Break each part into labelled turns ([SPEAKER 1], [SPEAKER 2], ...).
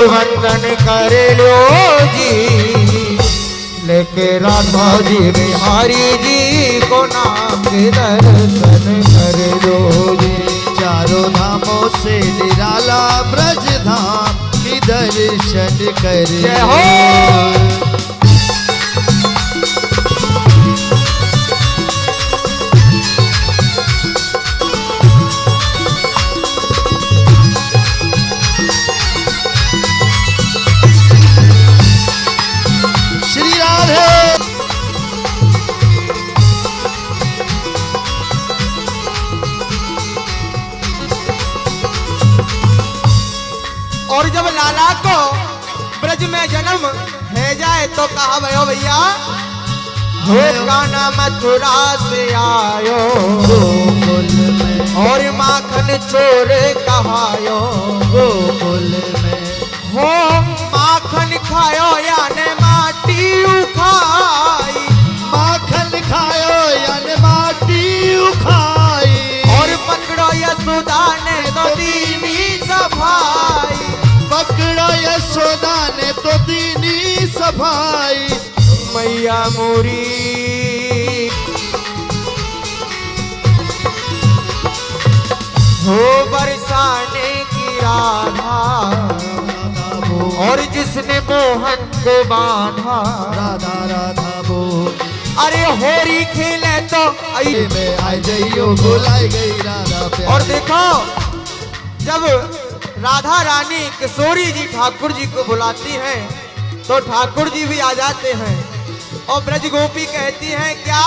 [SPEAKER 1] वंदन कर लो जी, लेके राधा जी बिहारी जी को नाम के दर्शन कर लो जी।
[SPEAKER 2] चारों धामों से निराला ब्रज धाम की दर्शन कर
[SPEAKER 1] जय हो।
[SPEAKER 2] श्री राधे।
[SPEAKER 1] और जब लाला को ब्रज में जन्म है जाए तो कहा भयो भैया, हो कान्हा मथुरा से आयो
[SPEAKER 2] गोकुल में,
[SPEAKER 1] और माखन चोर कहायो
[SPEAKER 2] गोकुल में।
[SPEAKER 1] हो माखन खायो याने माटी उखाई,
[SPEAKER 2] माखन खायो यानी माटी उखाई,
[SPEAKER 1] और पकड़ो यशोदा ने तो दीनी सफाई,
[SPEAKER 2] पकड़ो यशोदा ने तो दीनी सफाई।
[SPEAKER 1] मैया मोरी हो बरसाने की राधा, और जिसने मोहन को बांधा,
[SPEAKER 2] राधा राधा बोल,
[SPEAKER 1] अरे होरी खेले तो आई
[SPEAKER 2] में आ जाइयो बुलाई गई राधा प्यारी।
[SPEAKER 1] और देखो जब राधा रानी किशोरी जी ठाकुर जी को बुलाती हैं तो ठाकुर जी भी आ जाते हैं, और ब्रज गोपी कहती हैं क्या,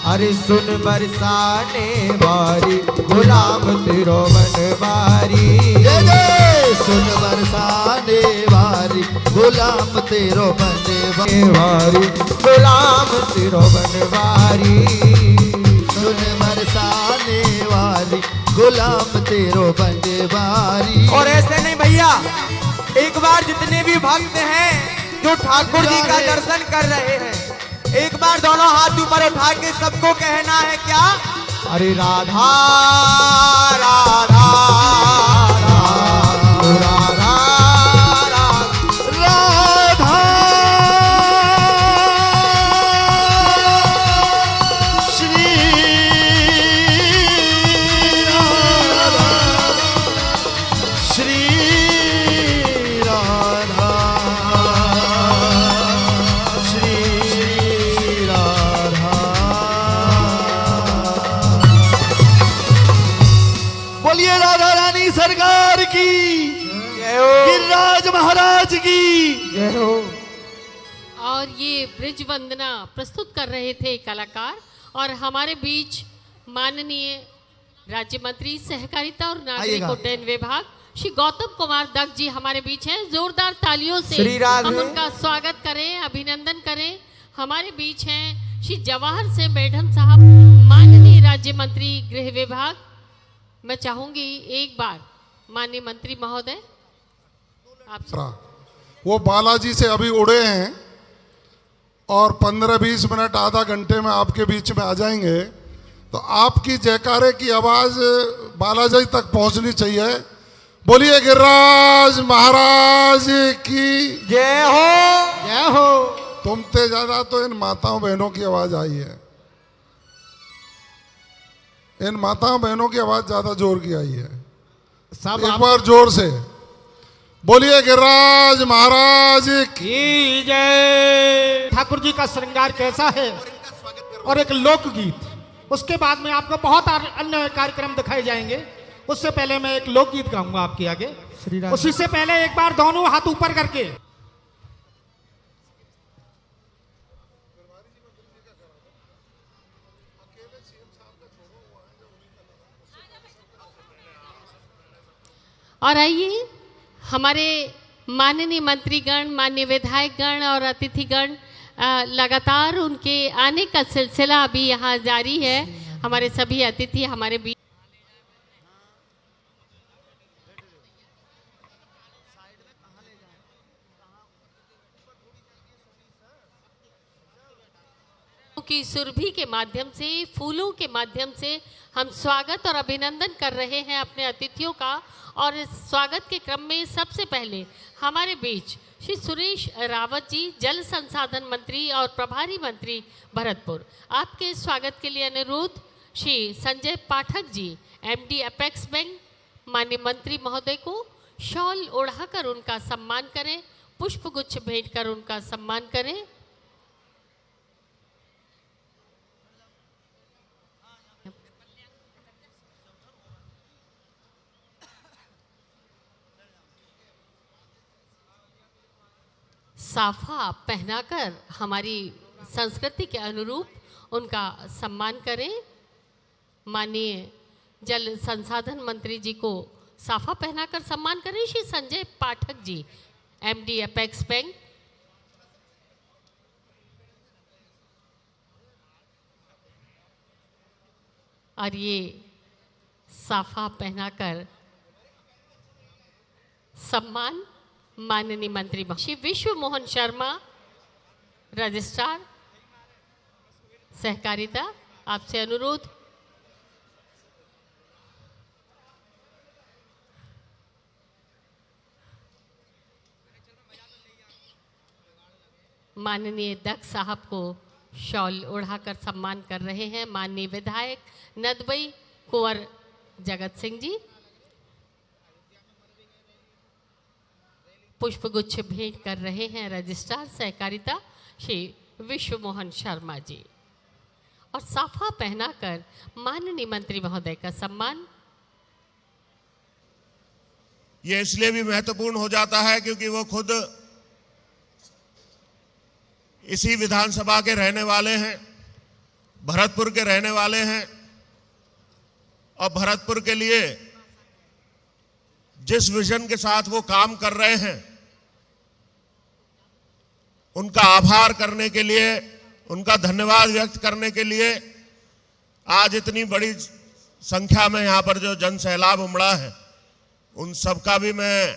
[SPEAKER 1] अरे सुन बरसाने वारी गुलाम तेरो बनवारी,
[SPEAKER 2] जय जय सुन बरसाने वारी गुलाम तेरो बनवारी,
[SPEAKER 1] वारी गुलाम तेरो बनवारी,
[SPEAKER 2] सुन बरसाने वाली गुलाम तेरो बनवारी।
[SPEAKER 1] और ऐसे नहीं भैया, एक बार जितने भी भक्त हैं जो ठाकुर जी का दर्शन कर रहे हैं, एक बार दोनों हाथ ऊपर उठा के सबको कहना है क्या, अरे राधा राधा राधा राधा
[SPEAKER 2] राधा श्री राधा श्री राधा श्री राधा। बोलिए राधा रानी सरकार की, गिरिराज महाराज की
[SPEAKER 1] जय हो।
[SPEAKER 3] और ये ब्रिज वंदना प्रस्तुत कर रहे थे कलाकार, और हमारे बीच माननीय राज्य मंत्री सहकारिता और नागरिक
[SPEAKER 2] आइएगा।
[SPEAKER 3] उड्डयन विभाग श्री गौतम कुमार दत्त जी हमारे बीच हैं। जोरदार तालियों से
[SPEAKER 1] श्री राधे।
[SPEAKER 3] हम उनका स्वागत करें, अभिनंदन करें। हमारे बीच हैं श्री जवाहर से मैडम साहब, माननीय राज्य मंत्री गृह विभाग। मैं चाहूंगी एक बार माननीय मंत्री महोदय आपसे।
[SPEAKER 4] वो बालाजी से अभी उड़े हैं और 15-20 मिनट आधा घंटे में आपके बीच में आ जाएंगे, तो आपकी जयकारे की आवाज़ बालाजी तक पहुंचनी चाहिए। बोलिए गिरिराज महाराज की
[SPEAKER 1] जय हो।
[SPEAKER 2] जय हो।
[SPEAKER 4] तुमते ज़्यादा तो इन माताओं बहनों की आवाज़ आई है, इन माताओं बहनों की आवाज़ ज़्यादा जोर की आई है।
[SPEAKER 2] सब
[SPEAKER 4] एक बार जोर से बोलिए गिरिराज महाराज
[SPEAKER 5] की जय। ठाकुर जी का श्रृंगार कैसा है, और एक लोकगीत, उसके बाद में आपको बहुत अन्य कार्यक्रम दिखाए जाएंगे। उससे पहले मैं एक लोकगीत गाऊंगा आपके आगे। उसी से पहले एक बार दोनों हाथ ऊपर करके
[SPEAKER 3] और आइए हमारे माननीय मंत्रीगण, माननीय विधायकगण और अतिथिगण, लगातार उनके आने का सिलसिला अभी यहाँ जारी है। हमारे सभी अतिथि हमारे बीच। की सुरभि के माध्यम से, फूलों के माध्यम से हम स्वागत और अभिनंदन कर रहे हैं अपने अतिथियों का। और इस स्वागत के क्रम में सबसे पहले हमारे बीच श्री सुरेश रावत जी, जल संसाधन मंत्री और प्रभारी मंत्री भरतपुर। आपके स्वागत के लिए अनुरोध Shri Sanjay Pathak ji, MD apex bank, माननीय मंत्री महोदय को शॉल ओढ़ाकर उनका सम्मान करें, पुष्पगुच्छ भेंट कर उनका सम्मान करें। साफा पहनाकर हमारी संस्कृति के अनुरूप उनका सम्मान करें। माननीय जल संसाधन मंत्री जी को साफा पहनाकर सम्मान करें Shri Sanjay Pathak ji, MD apex bank. और ये साफा पहनाकर सम्मान माननीय मंत्री श्री विश्व मोहन शर्मा, रजिस्ट्रार सहकारिता, आपसे अनुरोध। माननीय दक्ष साहब को शॉल ओढ़ाकर सम्मान कर रहे हैं माननीय विधायक नदबई कुंवर जगत सिंह जी। पुष्पगुच्छ भेंट कर रहे हैं रजिस्ट्रार सहकारिता श्री विश्व मोहन शर्मा जी। और साफा पहनाकर माननीय मंत्री महोदय का सम्मान।
[SPEAKER 6] ये इसलिए भी महत्वपूर्ण हो जाता है क्योंकि वो खुद इसी विधानसभा के रहने वाले हैं, भरतपुर के रहने वाले हैं, और भरतपुर के लिए जिस विजन के साथ वो काम कर रहे हैं उनका आभार करने के लिए, उनका धन्यवाद व्यक्त करने के लिए आज इतनी बड़ी संख्या में यहाँ पर जो जन सैलाब उमड़ा है, उन सब का भी मैं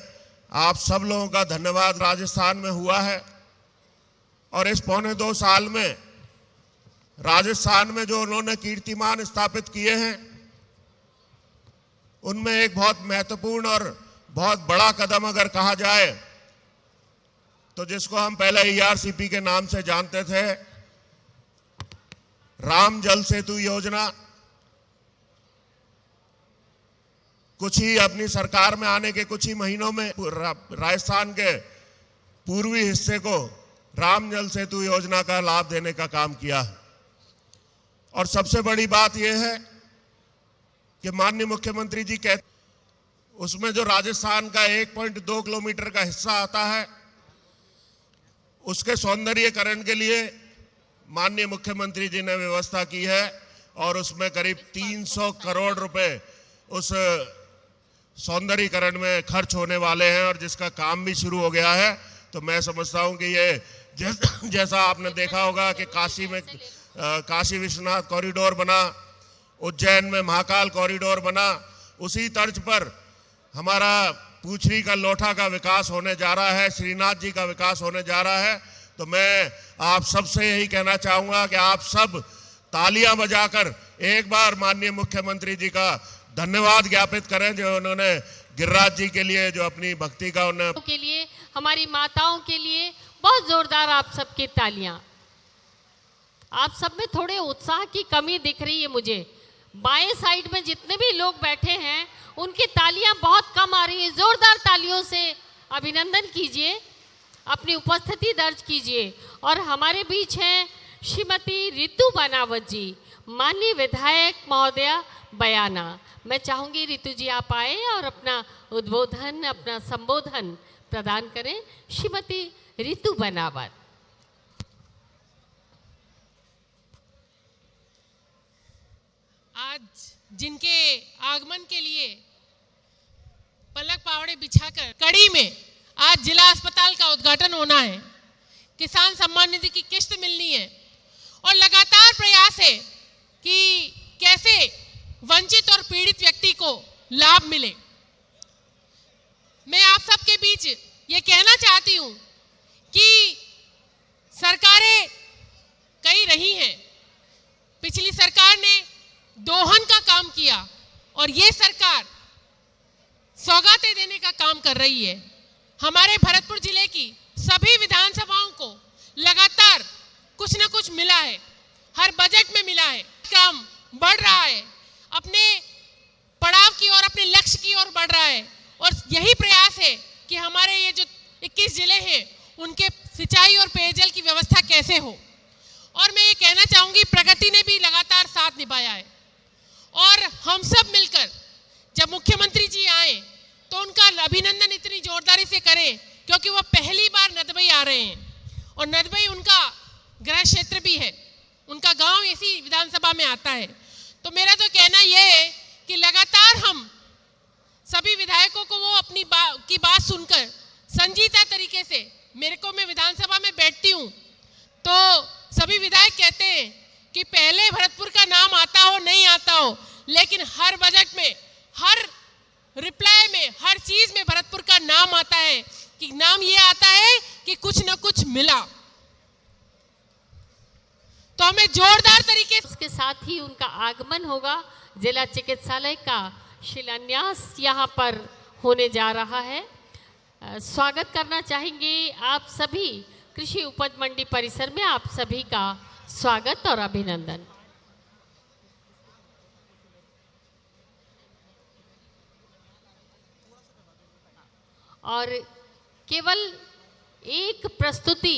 [SPEAKER 6] आप सब लोगों का धन्यवाद। राजस्थान में हुआ है और इस 1.25 साल में राजस्थान में जो उन्होंने कीर्तिमान स्थापित किए हैं उनमें एक बहुत महत्वपूर्ण और बहुत बड़ा कदम अगर कहा जाए तो जिसको हम पहले ERCP के नाम से जानते थे, राम जल सेतु योजना, कुछ ही अपनी सरकार में आने के कुछ ही महीनों में राजस्थान के पूर्वी हिस्से को राम जल सेतु योजना का लाभ देने का काम किया है। और सबसे बड़ी बात यह है कि माननीय मुख्यमंत्री जी कहते उसमें जो राजस्थान का 1.2 किलोमीटर का हिस्सा आता है उसके सौंदर्यीकरण के लिए माननीय मुख्यमंत्री जी ने व्यवस्था की है और उसमें करीब 300 करोड़ रुपए उस सौंदर्यीकरण में खर्च होने वाले हैं और जिसका काम भी शुरू हो गया है। तो मैं समझता हूं कि ये जैसा आपने देखा होगा कि काशी में काशी विश्वनाथ कॉरिडोर बना, उज्जैन में महाकाल कॉरिडोर बना, उसी तर्ज पर हमारा पूछरी का लोठा का विकास होने जा रहा है, श्रीनाथ जी का विकास होने जा रहा है। तो मैं आप सबसे यही कहना चाहूंगा कि आप सब तालियां बजाकर एक बार माननीय मुख्यमंत्री जी का धन्यवाद ज्ञापित करें जो उन्होंने गिरिराज जी के लिए जो अपनी भक्ति का उन्हें
[SPEAKER 3] के लिए, हमारी माताओं के लिए बहुत जोरदार आप सबकी तालियां। आप सब में थोड़े उत्साह की कमी दिख रही है मुझे। बाएं साइड में जितने भी लोग बैठे हैं उनकी तालियां बहुत कम आ रही है। जोरदार तालियों से अभिनंदन कीजिए, अपनी उपस्थिति दर्ज कीजिए। और हमारे बीच हैं श्रीमती रितु बनावत जी, माननीय विधायक महोदया बयाना। मैं चाहूंगी रितु जी आप आए और अपना उद्बोधन, अपना संबोधन प्रदान करें। श्रीमती रितु बनावत।
[SPEAKER 7] आज जिनके आगमन के लिए पलक पावड़े बिछाकर कड़ी में आज जिला अस्पताल का उद्घाटन होना है, किसान सम्मान निधि की किस्त मिलनी है और लगातार प्रयास है कि कैसे वंचित और पीड़ित व्यक्ति को लाभ मिले। मैं आप सबके बीच ये कहना चाहती हूं कि सरकारें कई रही हैं और ये सरकार सौगातें देने का काम कर रही है। हमारे भरतपुर जिले की सभी विधानसभाओं को लगातार कुछ न कुछ मिला है, हर बजट में मिला है, काम बढ़ रहा है, अपने पड़ाव की ओर, अपने लक्ष्य की ओर बढ़ रहा है। और यही प्रयास है कि हमारे ये जो 21 जिले हैं उनके सिंचाई और पेयजल की व्यवस्था कैसे हो। और मैं ये कहना चाहूंगी, प्रगति ने भी लगातार साथ निभाया है और हम सब मिलकर जब मुख्यमंत्री जी आए तो उनका अभिनंदन इतनी जोरदारी से करें क्योंकि वो पहली बार नदबई आ रहे हैं और नदबई उनका गृह क्षेत्र भी है, उनका गांव इसी विधानसभा में आता है। तो मेरा तो कहना यह है कि लगातार हम सभी विधायकों को वो अपनी की बात सुनकर संजीदा तरीके से, मेरे को मैं विधानसभा में बैठती हूँ तो सभी विधायक कहते हैं कि पहले भरतपुर का नाम आता हो नहीं आता हो, लेकिन हर बजट में, हर रिप्लाई में, हर चीज में भरतपुर का नाम आता है कि नाम ये आता है कि कुछ न कुछ मिला। तो हमें जोरदार तरीके से
[SPEAKER 3] उसके साथ ही उनका आगमन होगा। जिला चिकित्सालय का शिलान्यास यहाँ पर होने जा रहा है। स्वागत करना चाहेंगे आप सभी, कृषि उपज मंडी परिसर में आप सभी का स्वागत और अभिनंदन। और केवल एक प्रस्तुति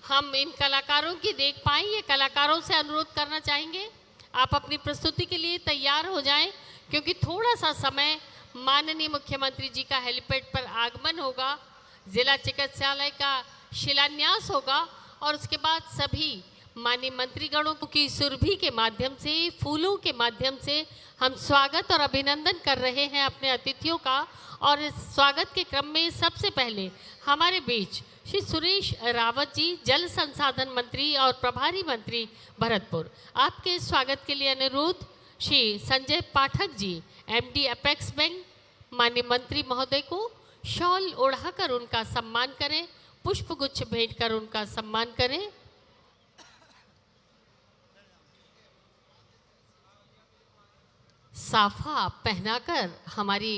[SPEAKER 3] हम इन कलाकारों की देख पाएं, ये कलाकारों से अनुरोध करना चाहेंगे आप अपनी प्रस्तुति के लिए तैयार हो जाएं, क्योंकि थोड़ा सा समय माननीय मुख्यमंत्री जी का हेलीपैड पर आगमन होगा, जिला चिकित्सालय का शिलान्यास होगा और उसके बाद सभी माननीय मंत्रीगणों की सुरभि के माध्यम से, फूलों के माध्यम से हम स्वागत और अभिनंदन कर रहे हैं अपने अतिथियों का। और इस स्वागत के क्रम में सबसे पहले हमारे बीच श्री सुरेश रावत जी, जल संसाधन मंत्री और प्रभारी मंत्री भरतपुर, आपके स्वागत के लिए अनुरोध Shri Sanjay Pathak ji, MD apex bank, माननीय मंत्री महोदय को शॉल ओढ़ाकर उनका सम्मान करें, पुष्पगुच्छ भेंट कर उनका सम्मान करें। साफा पहनाकर हमारी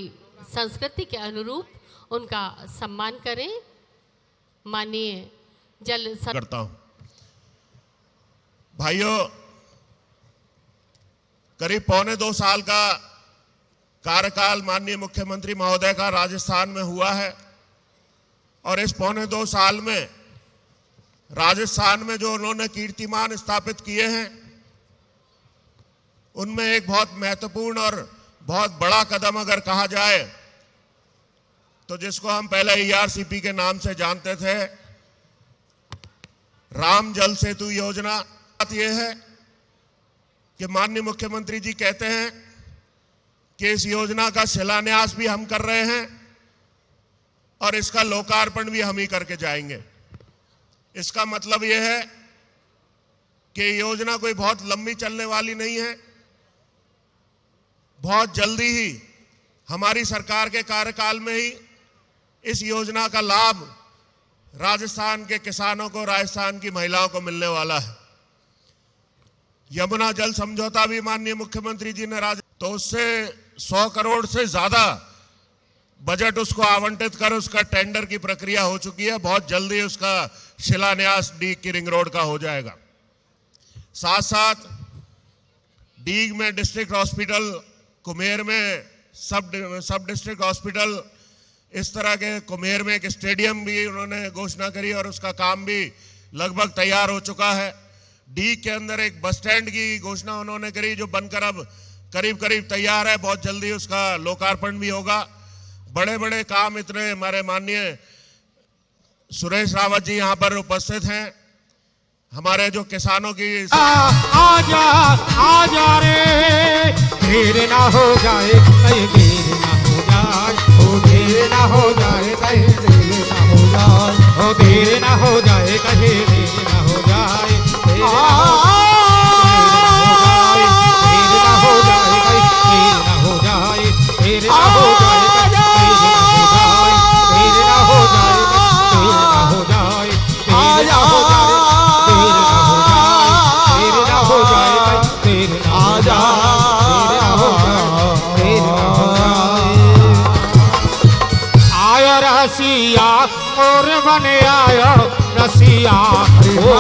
[SPEAKER 3] संस्कृति के अनुरूप उनका सम्मान करें। माननीय जल
[SPEAKER 6] करता हूं। भाइयों, करीब 1.25 साल का कार्यकाल माननीय मुख्यमंत्री महोदय का राजस्थान में हुआ है और इस 1.25 साल में राजस्थान में जो उन्होंने कीर्तिमान स्थापित किए हैं उनमें एक बहुत महत्वपूर्ण और बहुत बड़ा कदम अगर कहा जाए तो जिसको हम पहले ERCP के नाम से जानते थे, राम जल सेतु योजना। बात यह है कि माननीय मुख्यमंत्री जी कहते हैं कि इस योजना का शिलान्यास भी हम कर रहे हैं और इसका लोकार्पण भी हम ही करके जाएंगे। इसका मतलब यह है कि योजना कोई बहुत लंबी चलने वाली नहीं है, बहुत जल्दी ही हमारी सरकार के कार्यकाल में ही इस योजना का लाभ राजस्थान के किसानों को, राजस्थान की महिलाओं को मिलने वाला है। यमुना जल समझौता भी माननीय मुख्यमंत्री जी ने तो उससे 100 करोड़ से ज्यादा बजट उसको आवंटित कर उसका टेंडर की प्रक्रिया हो चुकी है। बहुत जल्दी उसका शिलान्यास डीग की रिंग रोड का हो जाएगा। साथ साथ डीग में डिस्ट्रिक्ट हॉस्पिटल, कुमेर में सब डिस्ट्रिक्ट हॉस्पिटल, इस तरह के कुमेर में एक स्टेडियम भी उन्होंने घोषणा करी और उसका काम भी लगभग तैयार हो चुका है। डीग के अंदर एक बस स्टैंड की घोषणा उन्होंने करी जो बनकर अब करीब करीब तैयार है, बहुत जल्दी उसका लोकार्पण भी होगा। बड़े बड़े काम इतने हमारे माननीय सुरेश रावत जी यहाँ पर उपस्थित हैं। हमारे जो किसानों की
[SPEAKER 5] आजा आजा रे, देर ना हो जाए कहीं, देर ना हो जाए, ओ देर ना हो जाए कहीं, देर ना हो जाए, ओ देर ना हो जाए कहीं, देर ना हो जाए, देर ना हो जाए, देर ना हो जाए, देर ना हो जाए, देर ना हो जाए, देर ना हो जाए, देर ना हो जाए, देर ना हो जाए, देर ना हो जाए, देर ना हो जाए, देर मोर बने आयो रसिया ओ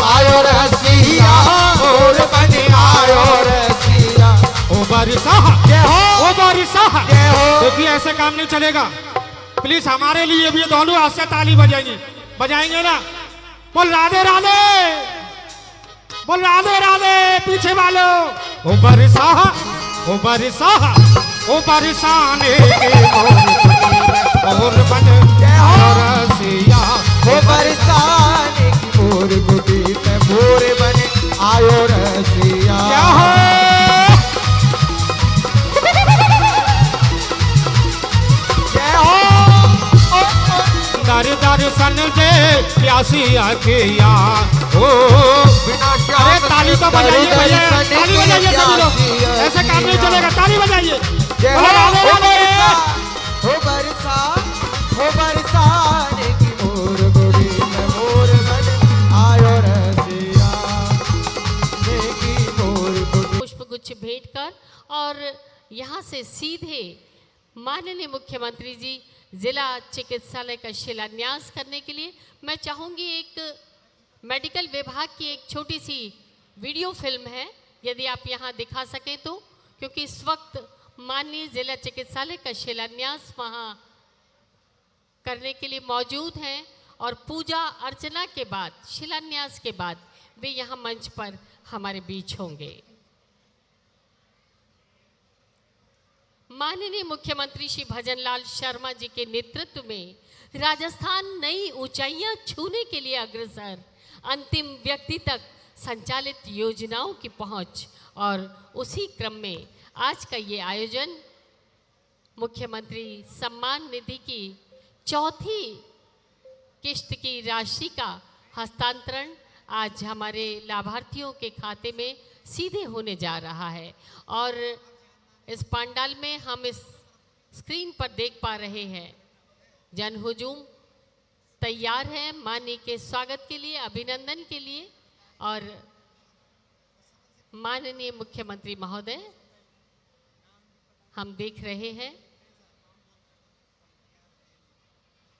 [SPEAKER 1] आयो रसिया मोर बने आयो रसिया।
[SPEAKER 5] ओ बारिशा
[SPEAKER 1] जय हो,
[SPEAKER 5] ओ बारिशा
[SPEAKER 1] जय हो।
[SPEAKER 5] देखिए ऐसे काम नहीं चलेगा। प्लीज हमारे लिए भी दोनों हाथ से ताली बजाएंगे, बजाएंगे ना। बोल राधे राधे, बोल राधे राधे पीछे वालों। ओ बारिशा, ओ बारिशा, ओ बरसाने के मोर बन आयो रसिया।
[SPEAKER 1] वो बरसाने की मोर गुटी में मोर बने आयो रसिया।
[SPEAKER 5] क्या हो
[SPEAKER 1] जय हो, ओ, ओ।
[SPEAKER 5] दर दर्शन दे प्यासी अखिया ओ।
[SPEAKER 1] बिना
[SPEAKER 5] अरे ताली तो बजाइए भैया, ताली बजाइए सभी लोग। ऐसे काम नहीं चलेगा, ताली बजाइए।
[SPEAKER 1] जय हो,
[SPEAKER 5] बोलो राधे
[SPEAKER 1] हो
[SPEAKER 5] राधे।
[SPEAKER 1] बरसा, हो बरसा, हो बरसाने की मोर गुटी में मोर बने आयो रसिया। की मोर गुटी।
[SPEAKER 3] पुष्प गुच्छ भेंट कर और यहाँ से सीधे माननीय मुख्यमंत्री जी जिला चिकित्सालय का शिलान्यास करने के लिए मैं चाहूँगी एक मेडिकल विभाग की एक छोटी सी वीडियो फिल्म है, यदि आप यहाँ दिखा सकें तो, क्योंकि इस वक्त माननीय जिला चिकित्सालय का शिलान्यास वहाँ करने के लिए मौजूद हैं और पूजा अर्चना के बाद, शिलान्यास के बाद वे यहाँ मंच पर हमारे बीच होंगे। माननीय मुख्यमंत्री श्री भजनलाल शर्मा जी के नेतृत्व में राजस्थान नई ऊंचाइयां छूने के लिए अग्रसर, अंतिम व्यक्ति तक संचालित योजनाओं की पहुंच और उसी क्रम में आज का ये आयोजन मुख्यमंत्री सम्मान निधि की चौथी किश्त की राशि का हस्तांतरण आज हमारे लाभार्थियों के खाते में सीधे होने जा रहा है। और इस पंडाल में हम इस स्क्रीन पर देख पा रहे हैं जन हुजूम तैयार है माननीय के स्वागत के लिए, अभिनंदन के लिए। और माननीय मुख्यमंत्री महोदय हम देख रहे हैं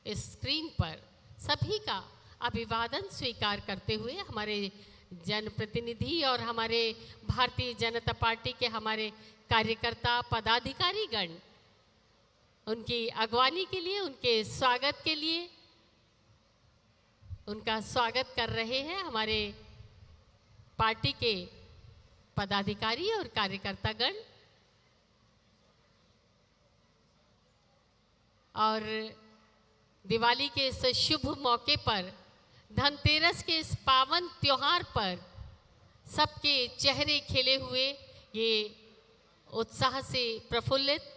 [SPEAKER 3] इस स्क्रीन पर सभी का अभिवादन स्वीकार करते हुए हमारे जनप्रतिनिधि और हमारे भारतीय जनता पार्टी के हमारे कार्यकर्ता पदाधिकारी गण उनकी अगवानी के लिए, उनके स्वागत के लिए उनका स्वागत कर रहे हैं हमारे पार्टी के पदाधिकारी और कार्यकर्ता गण। और दिवाली के इस शुभ मौके पर, धनतेरस के इस पावन त्योहार पर सबके चेहरे खिले हुए, ये उत्साह से प्रफुल्लित,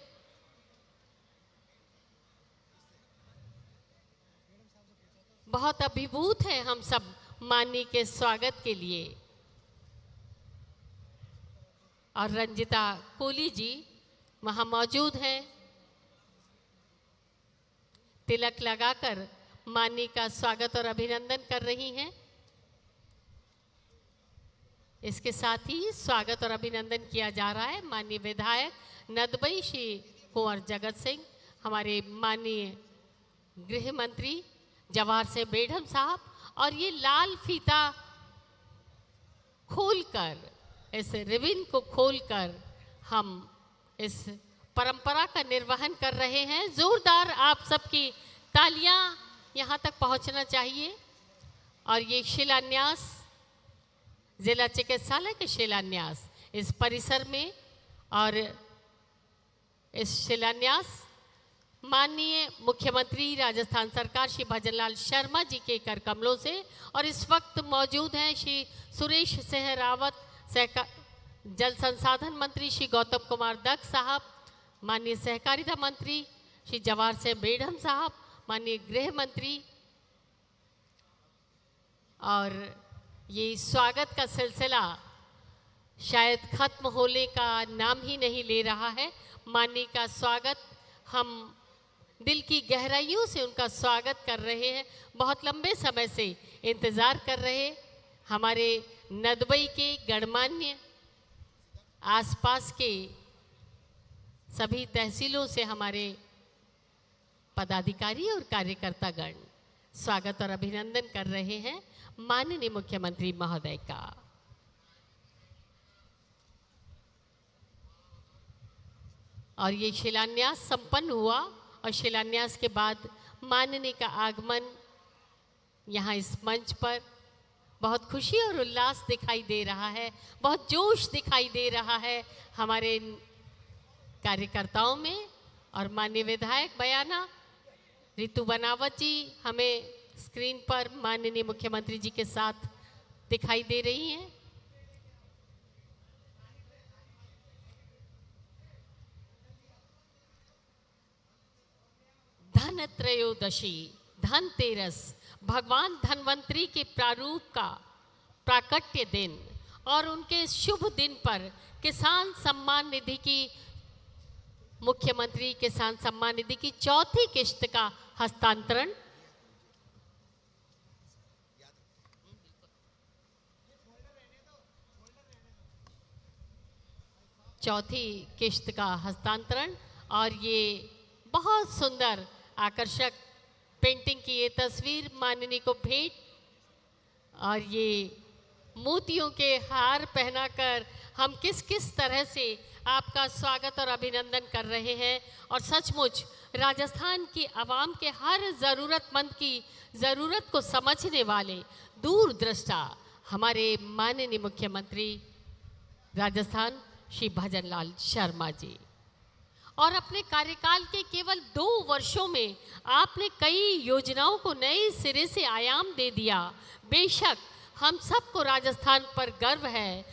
[SPEAKER 3] बहुत अभिभूत हैं हम सब माननीय के स्वागत के लिए। और रंजिता कोहली जी वहाँ मौजूद हैं, तिलक लगाकर माननीय का स्वागत और अभिनंदन कर रही हैं। इसके साथ ही स्वागत और अभिनंदन किया जा रहा है माननीय विधायक नदबई श्री कुंवर जगत सिंह, हमारे माननीय गृह मंत्री जवाहर सिंह बेढ़म साहब। और ये लाल फीता खोलकर, इस रिबन को खोलकर हम इस परंपरा का निर्वहन कर रहे हैं। जोरदार आप सबकी तालियां यहाँ तक पहुँचना चाहिए। और ये शिलान्यास, जिला चिकित्सालय के शिलान्यास इस परिसर में, और इस शिलान्यास माननीय मुख्यमंत्री राजस्थान सरकार श्री भजनलाल शर्मा जी के कर कमलों से। और इस वक्त मौजूद हैं श्री सुरेश सिंह रावत, जल संसाधन मंत्री श्री गौतम कुमार दत्त साहब, माननीय सहकारिता मंत्री श्री जवाहर सिंह बेढ़म साहब, माननीय गृह मंत्री। और ये स्वागत का सिलसिला शायद खत्म होने का नाम ही नहीं ले रहा है। माननीय का स्वागत, हम दिल की गहराइयों से उनका स्वागत कर रहे हैं। बहुत लंबे समय से इंतज़ार कर रहे हमारे नदबई के गणमान्य, आसपास के सभी तहसीलों से हमारे पदाधिकारी और कार्यकर्तागण स्वागत और अभिनंदन कर रहे हैं माननीय मुख्यमंत्री महोदय का। और ये शिलान्यास संपन्न हुआ और शिलान्यास के बाद माननीय का आगमन यहाँ इस मंच पर बहुत खुशी और उल्लास दिखाई दे रहा है, बहुत जोश दिखाई दे रहा है हमारे कार्यकर्ताओं में। और माननीय विधायक बयाना रितु बनावत जी हमें स्क्रीन पर माननीय मुख्यमंत्री जी के साथ दिखाई दे रही हैं। धनत्रयोदशी, धनतेरस, भगवान धन्वंतरी के प्रारूप का प्राकट्य दिन और उनके शुभ दिन पर किसान सम्मान निधि की मुख्यमंत्री किसान सम्मान निधि की चौथी किश्त का हस्तांतरण और ये बहुत सुंदर आकर्षक पेंटिंग की ये तस्वीर माननीय को भेंट और ये मोतियों के हार पहनाकर हम किस किस तरह से आपका स्वागत और अभिनंदन कर रहे हैं। और सचमुच राजस्थान की आवाम के हर ज़रूरतमंद की ज़रूरत को समझने वाले दूरदृष्टा हमारे माननीय मुख्यमंत्री राजस्थान श्री भजन लाल शर्मा जी। और अपने कार्यकाल के केवल 2 वर्षों में आपने कई योजनाओं को नए सिरे से आयाम दे दिया। बेशक हम सबको राजस्थान पर गर्व है।